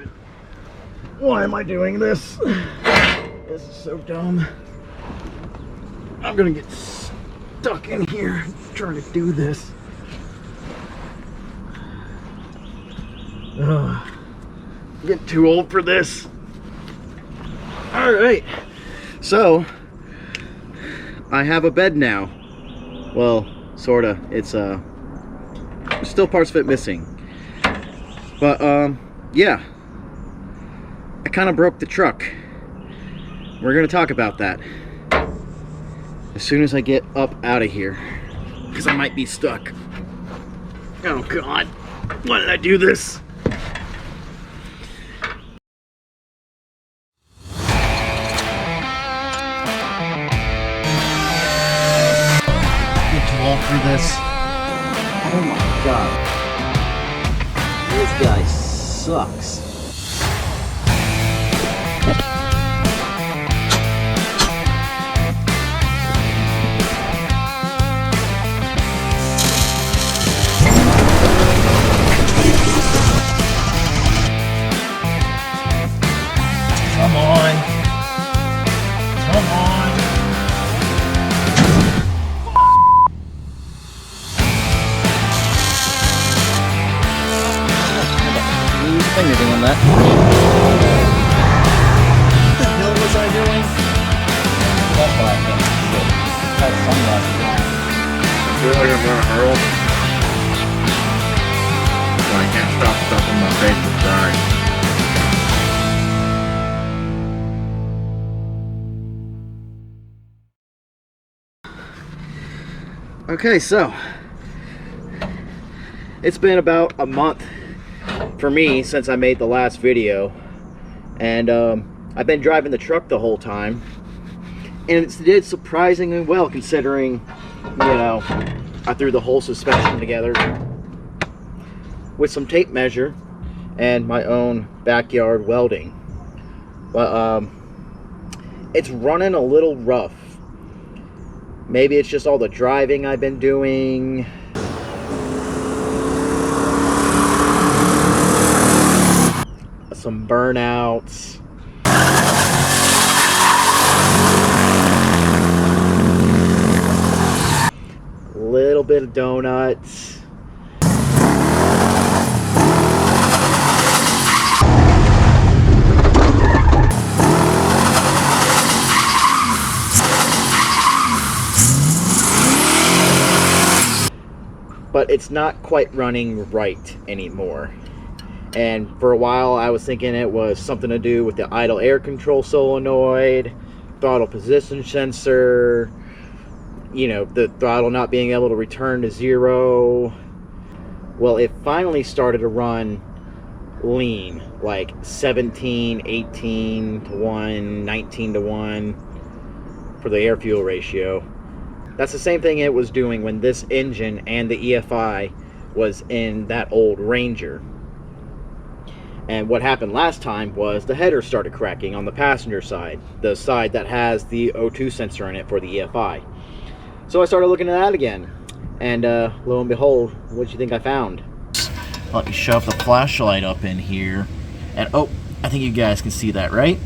stupid. Why am I doing this? This is so dumb. I'm gonna get stuck in here trying to do this. I'm getting too old for this. Alright, so I have a bed now. Well, sorta. It's still parts of it missing. But yeah. I kind of broke the truck. We're gonna talk about that as soon as I get up out of here, because I might be stuck. Oh God, why did I do this? Get too old for this. Oh my God, this guy sucks. Come on. Come on. I think you're doing that. What the hell was I doing? That's what I think. Had sunglasses on. I feel like I'm gonna hurl. So I can't stop stuffing my face with dry. Okay, so it's been about a month for me since I made the last video, and I've been driving the truck the whole time, and it did surprisingly well considering, you know, I threw the whole suspension together with some tape measure and my own backyard welding. But it's running a little rough. Maybe it's just all the driving I've been doing. Some burnouts. A little bit of donuts. But it's not quite running right anymore. And for a while I was thinking it was something to do with the idle air control solenoid, throttle position sensor, you know, the throttle not being able to return to zero. Well, it finally started to run lean, like 17, 18 to 1, 19 to 1 for the air fuel ratio. That's the same thing it was doing when this engine and the EFI was in that old Ranger. And what happened last time was the header started cracking on the passenger side, the side that has the O2 sensor in it for the EFI. So I started looking at that again, and lo and behold, what do you think I found? Let me shove the flashlight up in here, and oh, I think you guys can see that, right?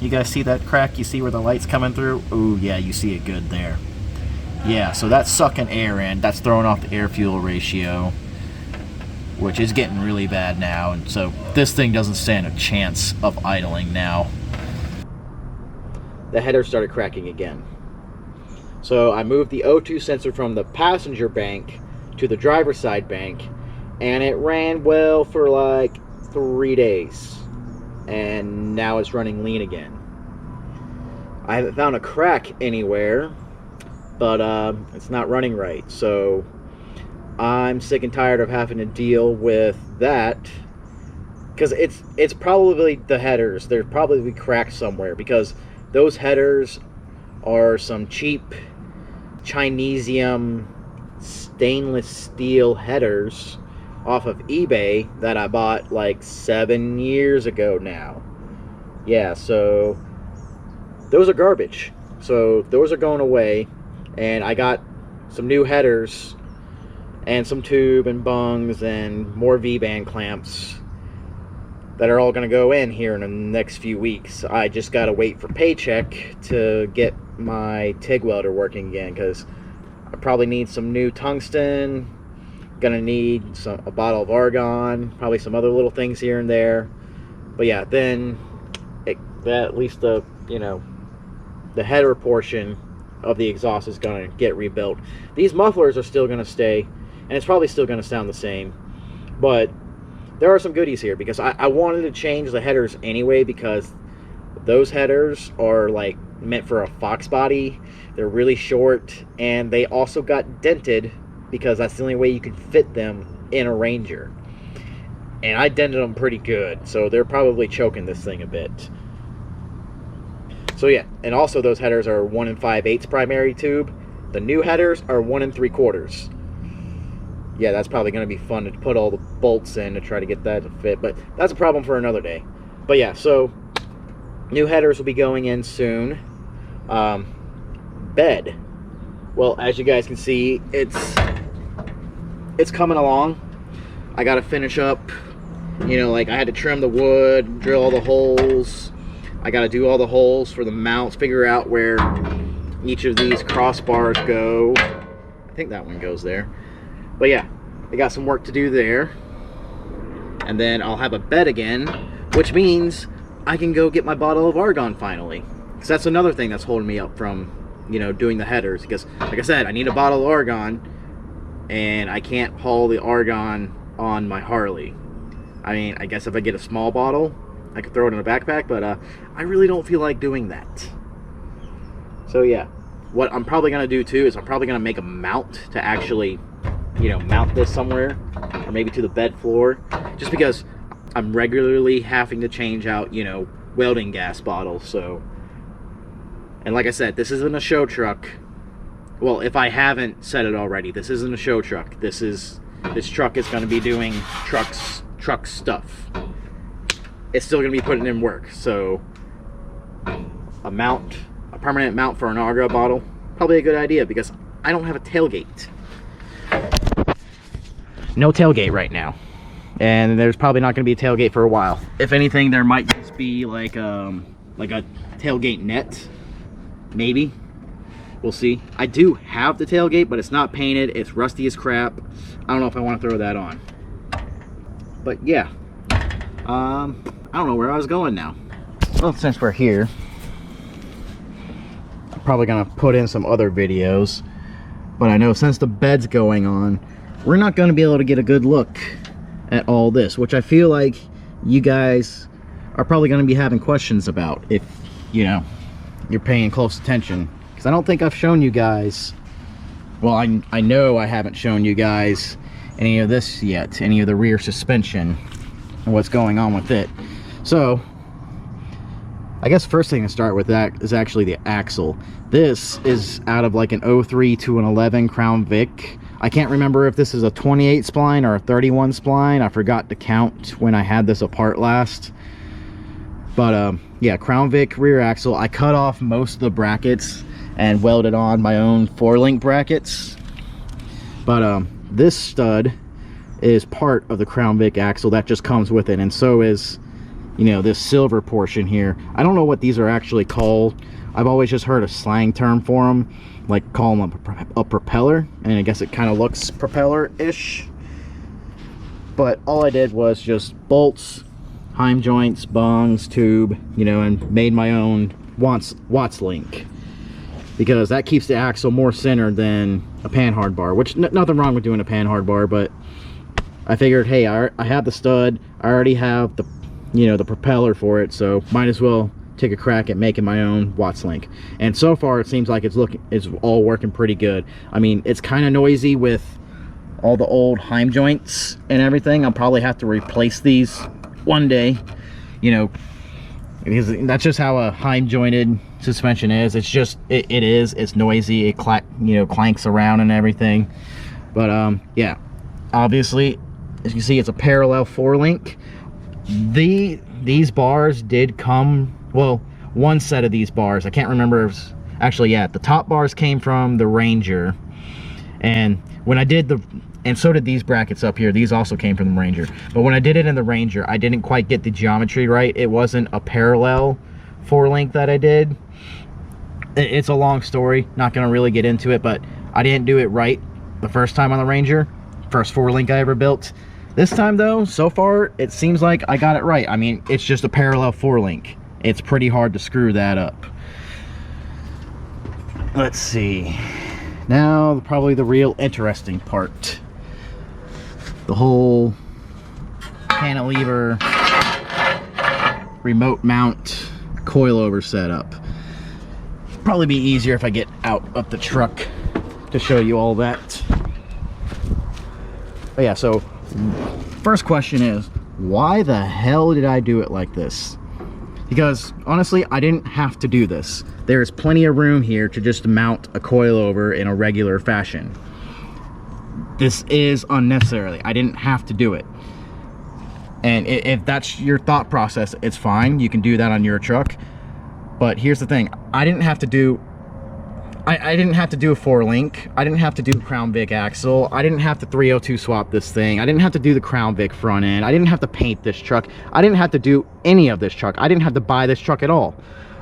You guys see that crack? You see where the light's coming through? Oh yeah, you see it good there. Yeah, so that's sucking air in. That's throwing off the air-fuel ratio, which is getting really bad now. And so this thing doesn't stand a chance of idling now. The header started cracking again. So I moved the O2 sensor from the passenger bank to the driver's side bank, and it ran well for like 3 days. And now it's running lean again. I haven't found a crack anywhere, but it's not running right. So I'm sick and tired of having to deal with that, because it's probably the headers. They're probably cracked somewhere, because those headers are some cheap Chinesium stainless steel headers off of eBay that I bought like 7 years ago now. Yeah, so those are garbage. So those are going away, and I got some new headers and some tube and bungs and more V-band clamps that are all going to go in here in the next few weeks. I just got to wait for paycheck to get my TIG welder working again, because I probably need some new tungsten, gonna need a bottle of argon, probably some other little things here and there. But yeah, then at least the, you know, the header portion of the exhaust is gonna get rebuilt. These mufflers are still gonna stay, and it's probably still gonna sound the same, but there are some goodies here, because I wanted to change the headers anyway, because those headers are like meant for a Fox body. They're really short, and they also got dented because that's the only way you can fit them in a Ranger. And I dented them pretty good, so they're probably choking this thing a bit. So yeah, and also those headers are 1 5/8 primary tube. The new headers are 1 3/4. Yeah, that's probably going to be fun to put all the bolts in to try to get that to fit, but that's a problem for another day. But yeah, so new headers will be going in soon. Bed. Well, as you guys can see, it's coming along. I got to finish up, you know, like I had to trim the wood, drill all the holes. I got to do all the holes for the mounts, figure out where each of these crossbars go. I think that one goes there. But yeah, I got some work to do there. And then I'll have a bed again, which means I can go get my bottle of argon finally. Because that's another thing that's holding me up from, you know, doing the headers. Because, like I said, I need a bottle of argon, and I can't haul the argon on my Harley. I mean, I guess if I get a small bottle, I could throw it in a backpack, but I really don't feel like doing that. So yeah, what I'm probably going to do too is I'm probably going to make a mount to actually, you know, mount this somewhere, or maybe to the bed floor, just because I'm regularly having to change out, you know, welding gas bottles. So, and like I said, this isn't a show truck. Well, if I haven't said it already, this isn't a show truck. This truck is going to be doing truck stuff. It's still going to be putting in work. So a permanent mount for an argon bottle, probably a good idea, because I don't have a tailgate. No tailgate right now, and there's probably not going to be a tailgate for a while. If anything, there might just be like a tailgate net, maybe. We'll see. I do have the tailgate, but it's not painted. It's rusty as crap. I don't know if I want to throw that on. But yeah, I don't know where I was going now. Well, since we're here, I'm probably gonna put in some other videos, but I know since the bed's going on, we're not going to be able to get a good look at all this, which I feel like you guys are probably going to be having questions about if, you know, you're paying close attention. Because I don't think I've shown you guys, well, I know I haven't shown you guys any of this yet, any of the rear suspension and what's going on with it. So I guess first thing to start with that is actually the axle. This is out of like an 03 to an 11 Crown Vic. I can't remember if this is a 28 spline or a 31 spline. I forgot to count when I had this apart last. But yeah, Crown Vic rear axle. I cut off most of the brackets and welded on my own 4-link brackets. But this stud is part of the Crown Vic axle that just comes with it, and so is, you know, this silver portion here. I don't know what these are actually called. I've always just heard a slang term for them, like call them a propeller, and I guess it kind of looks propeller-ish. But all I did was just bolts, heim joints, bungs, tube, you know, and made my own Watts link, because that keeps the axle more centered than a panhard bar, which nothing wrong with doing a panhard bar, but I figured, hey, I have the stud, I already have the, you know, the propeller for it, so might as well take a crack at making my own Watts link. And so far it seems like it's all working pretty good. I mean, it's kind of noisy with all the old heim joints and everything. I'll probably have to replace these one day, you know, because that's just how a heim jointed suspension is. It's just it's noisy, it clanks around and everything. But yeah, obviously, as you can see, it's a parallel 4-link. These bars did come, well, one set of these bars, I can't remember if, actually, yeah, the top bars came from the Ranger. And when I did And so did these brackets up here. These also came from the Ranger. But when I did it in the Ranger, I didn't quite get the geometry right. It wasn't a parallel 4-link that I did. It's a long story, not gonna really get into it, but I didn't do it right the first time on the Ranger. First 4-link I ever built. This time though, so far, it seems like I got it right. I mean, it's just a parallel 4-link. It's pretty hard to screw that up. Let's see. Now, probably the real interesting part. The whole cantilever remote mount coilover setup. Probably be easier if I get out of the truck to show you all that. But yeah, so first question is, why the hell did I do it like this? Because honestly, I didn't have to do this. There's plenty of room here to just mount a coilover in a regular fashion. This is unnecessarily. I didn't have to do it. And if that's your thought process, it's fine. You can do that on your truck. But here's the thing. I didn't have to do a 4-link. I didn't have to do Crown Vic axle. I didn't have to 302 swap this thing. I didn't have to do the Crown Vic front end. I didn't have to paint this truck. I didn't have to do any of this truck. I didn't have to buy this truck at all.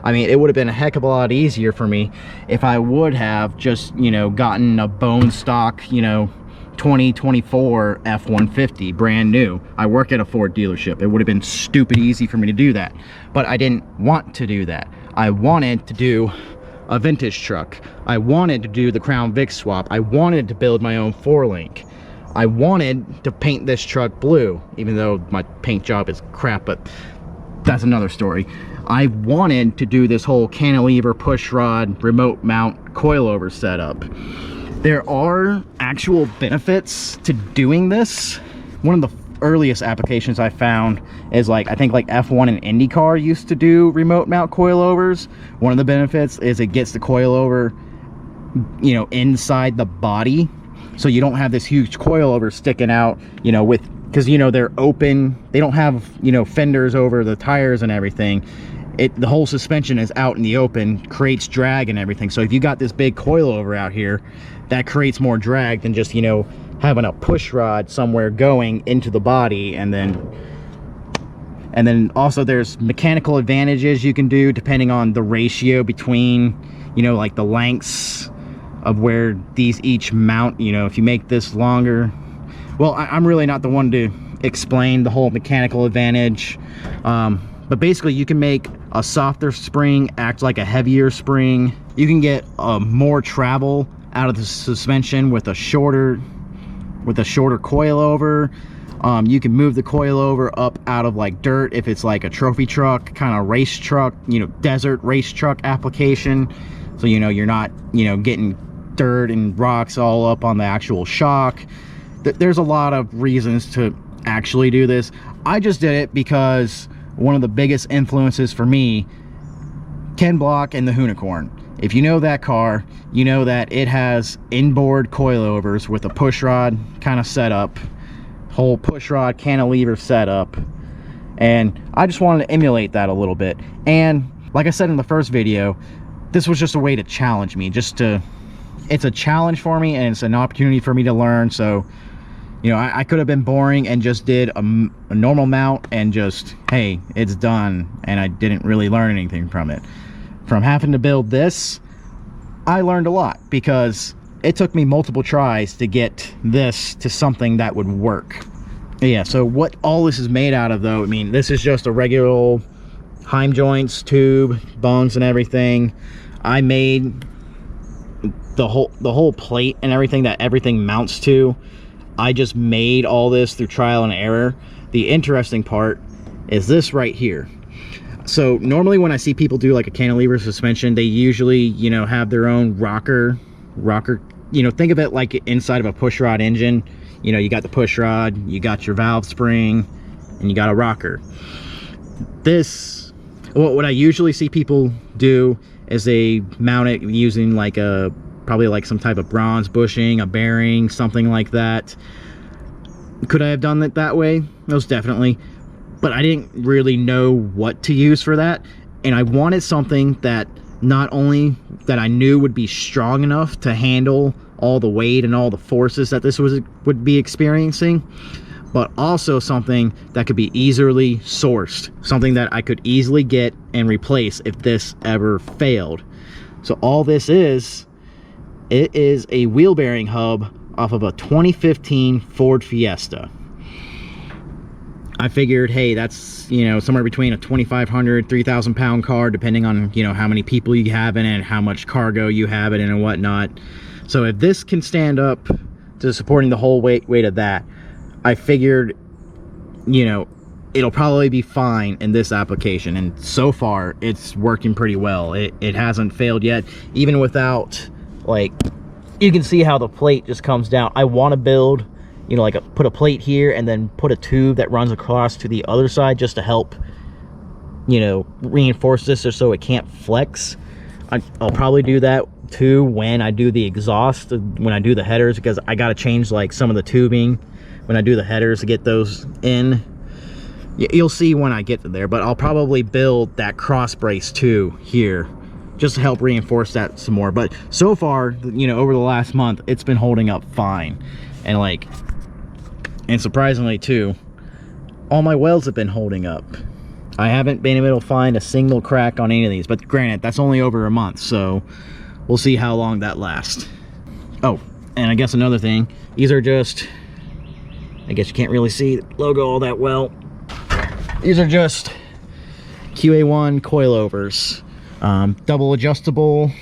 I mean, it would have been a heck of a lot easier for me if I would have just, you know, gotten a bone stock, you know, 2024 F150 brand new. I work at a Ford dealership. It would have been stupid easy for me to do that, but I didn't want to do that. I wanted to do a vintage truck. I wanted to do the Crown Vic swap. I wanted to build my own 4-link. I wanted to paint this truck blue, even though my paint job is crap, but that's another story. I wanted to do this whole cantilever push rod remote mount coilover setup. There are actual benefits to doing this. One of the earliest applications I found is I think F1 and IndyCar used to do remote mount coilovers. One of the benefits is it gets the coilover, you know, inside the body, so you don't have this huge coilover sticking out, you know, because you know they're open. They don't have, you know, fenders over the tires and everything. The whole suspension is out in the open, creates drag and everything. So if you got this big coilover out here, that creates more drag than just, you know, having a push rod somewhere going into the body. And then also there's mechanical advantages you can do depending on the ratio between, you know, like the lengths of where these each mount. You know, if you make this longer, well, I'm really not the one to explain the whole mechanical advantage, but basically you can make a softer spring act like a heavier spring. You can get more travel out of the suspension with a shorter coilover. You can move the coilover up out of like dirt if it's like a trophy truck, kind of race truck, you know, desert race truck application. So, you know, you're not, you know, getting dirt and rocks all up on the actual shock. There's a lot of reasons to actually do this. I just did it because one of the biggest influences for me, Ken Block and the Unicorn. If you know that car, you know that it has inboard coilovers with a push rod kind of setup, whole push rod cantilever setup, and I just wanted to emulate that a little bit. And like I said in the first video, this was just a way to challenge me, it's a challenge for me, and it's an opportunity for me to learn. So, you know, I could have been boring and just did a normal mount and just, hey, it's done, and I didn't really learn anything from it. From having to build this, I learned a lot, because it took me multiple tries to get this to something that would work. Yeah, so what all this is made out of, though, I mean, this is just a regular old heim joints, tube, bungs, and everything. I made the whole plate and everything that everything mounts to. I just made all this through trial and error. The interesting part is this right here. So normally when I see people do like a cantilever suspension, they usually, you know, have their own rocker, you know, think of it like inside of a push rod engine. You know, you got the push rod, you got your valve spring, and you got a rocker. This, what I usually see people do is they mount it using like probably like some type of bronze bushing, a bearing, something like that. Could I have done it that way? Most definitely. But I didn't really know what to use for that. And I wanted something that not only that I knew would be strong enough to handle all the weight and all the forces that this would be experiencing, but also something that could be easily sourced, something that I could easily get and replace if this ever failed. So all this is, it is a wheel bearing hub off of a 2015 Ford Fiesta. I figured, hey, that's, you know, somewhere between a 2,500, 3,000 pound car, depending on, you know, how many people you have in it and how much cargo you have it in and whatnot. So if this can stand up to supporting the whole weight of that, I figured, you know, it'll probably be fine in this application. And so far, it's working pretty well. It hasn't failed yet, even without, like, you can see how the plate just comes down. I want to build, you know, like put a plate here and then put a tube that runs across to the other side just to help, you know, reinforce this so it can't flex. I'll probably do that too when I do the exhaust, when I do the headers, because I got to change like some of the tubing when I do the headers to get those in. You'll see when I get to there, but I'll probably build that cross brace too here just to help reinforce that some more. But so far, you know, over the last month, it's been holding up fine. And like, and surprisingly too, all my welds have been holding up. I haven't been able to find a single crack on any of these, but granted, that's only over a month, so we'll see how long that lasts. Oh, and I guess another thing, these are just, I guess you can't really see the logo all that well. These are just QA1 coilovers, double adjustable.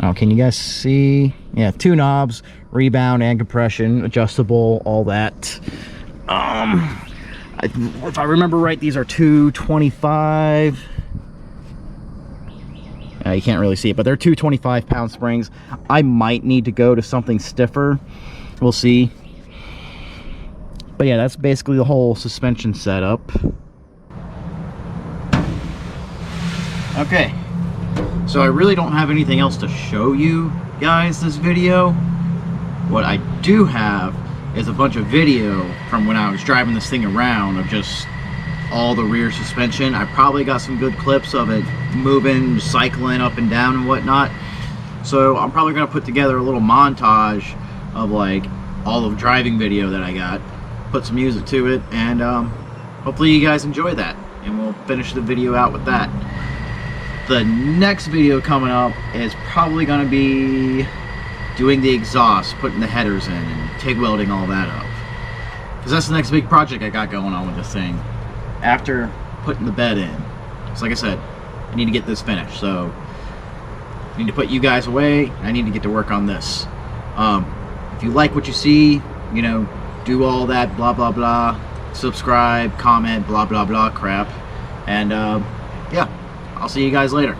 Oh, can you guys see? Yeah, 2 knobs, rebound and compression, adjustable, all that. If I remember right, these are 225. You can't really see it, but they're 225 pound springs. I might need to go to something stiffer. We'll see. But yeah, that's basically the whole suspension setup. Okay. So I really don't have anything else to show you guys this video. What I do have is a bunch of video from when I was driving this thing around of just all the rear suspension. I probably got some good clips of it moving, cycling up and down and whatnot. So I'm probably gonna put together a little montage of like all of driving video that I got, put some music to it, and hopefully you guys enjoy that. And we'll finish the video out with that. The next video coming up is probably going to be doing the exhaust, putting the headers in, and TIG welding all that up. Because that's the next big project I got going on with this thing. After putting the bed in. So like I said, I need to get this finished. So I need to put you guys away. I need to get to work on this. If you like what you see, you know, do all that blah blah blah. Subscribe, comment, blah blah blah crap. And yeah. I'll see you guys later.